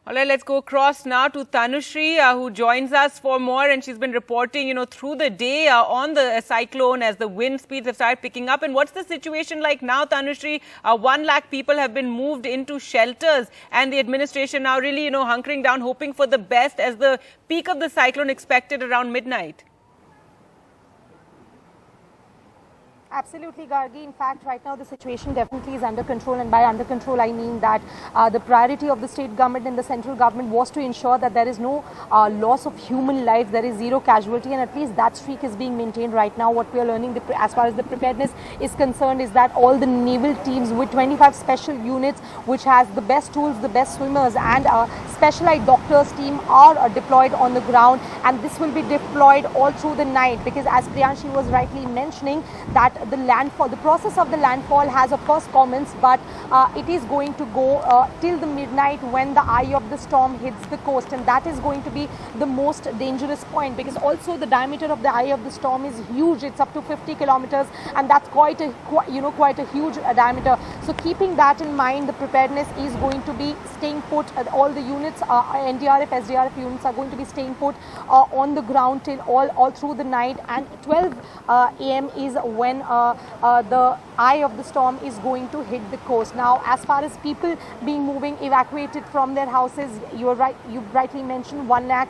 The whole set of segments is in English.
All right, let's go across now to Tanushree, who joins us for more, and she's been reporting, through the day on the cyclone as the wind speeds have started picking up. And what's the situation like now, Tanushree? 1 lakh people have been moved into shelters, and the administration now really, hunkering down, hoping for the best as the peak of the cyclone expected around midnight. Absolutely, Gargi. In fact, right now the situation definitely is under control, and by under control I mean that the priority of the state government and the central government was to ensure that there is no loss of human life, there is zero casualty, and at least that streak is being maintained right now. What we are learning as far as the preparedness is concerned is that all the naval teams with 25 special units, which has the best tools, the best swimmers and specialized doctors team are deployed on the ground, and this will be deployed all through the night, because as Priyanshi was rightly mentioning that the landfall, the process of the landfall has of course commenced, but it is going to go till the midnight when the eye of the storm hits the coast, and that is going to be the most dangerous point, because also the diameter of the eye of the storm is huge. It's up to 50 kilometers, and that's quite a huge diameter. So keeping that in mind, the preparedness is going to be staying put. All the units, NDRF, SDRF units are going to be staying put on the ground till all through the night, and 12 a.m. is when the eye of the storm is going to hit the coast. Now, as far as people being evacuated from their houses, you rightly mentioned 1 lakh,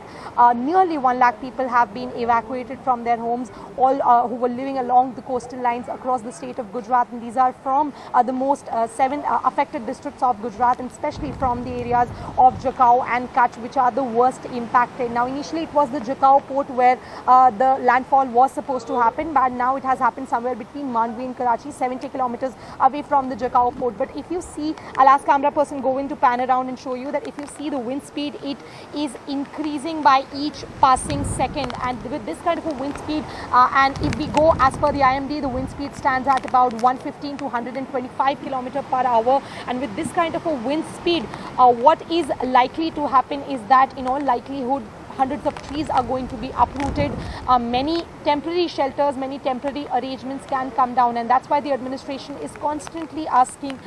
nearly 1 lakh people have been evacuated from their homes, all who were living along the coastal lines across the state of Gujarat, and these are from the most 7 affected districts of Gujarat, and especially from the areas of Jakhau and Kachchh, which are the worst impacted. Now, initially it was the Jakhau port where the landfall was supposed to happen, but now it has happened somewhere between Mandvi and Karachi, 70 kilometers away from the Jakhau port. But if you see, I'll ask camera person Govin to pan around and show you that if you see the wind speed, it is increasing by each passing second, and with this kind of a wind speed, and if we go as per the IMD, the wind speed stands at about 115 to 125 kilometers per hour, and with this kind of a wind speed, what is likely to happen is that in all likelihood hundreds of trees are going to be uprooted. Many temporary shelters, many temporary arrangements can come down, and that's why the administration is constantly asking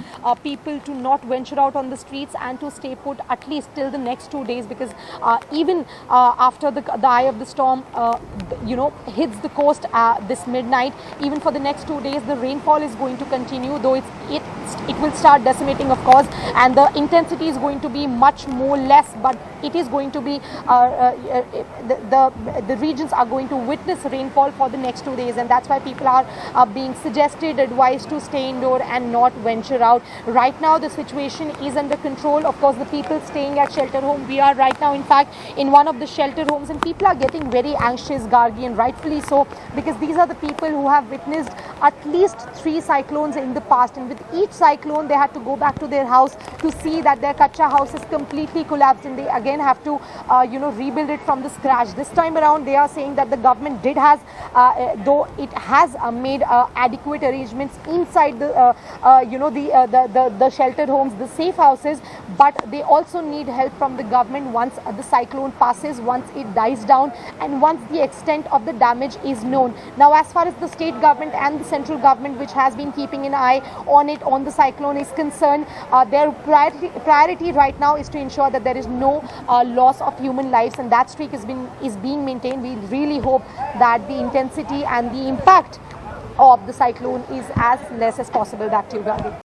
people to not venture out on the streets and to stay put at least till the next 2 days, because even after the eye of the storm hits the coast this midnight, even for the next 2 days the rainfall is going to continue, though it will start decimating of course, and the intensity is going to be much more less, but it is going to be the regions are going to witness rainfall for the next 2 days, and that's why people are being advised to stay indoor and not venture out. Right now the situation is under control. Of course, the people staying at shelter home, we are right now in fact in one of the shelter homes, and people are getting very anxious, Gargi, and rightfully so, because these are the people who have witnessed at least 3 cyclones in the past, and with each cyclone they had to go back to their house to see that their Kachchh house is completely collapsed, and they again have to rebuild it from the scratch. This time around they are saying that the government though it has made adequate arrangements inside the the sheltered homes, the safe houses, but they also need help from the government once the cyclone passes, once it dies down, and once the extent of the damage is known. Now, as far as the state government and the central government, which has been keeping an eye on the cyclone is concerned, their priority right now is to ensure that there is no loss of human lives, and that streak is being maintained. We really hope that the intensity and the impact of the cyclone is as less as possible. Back to you, Gandhi.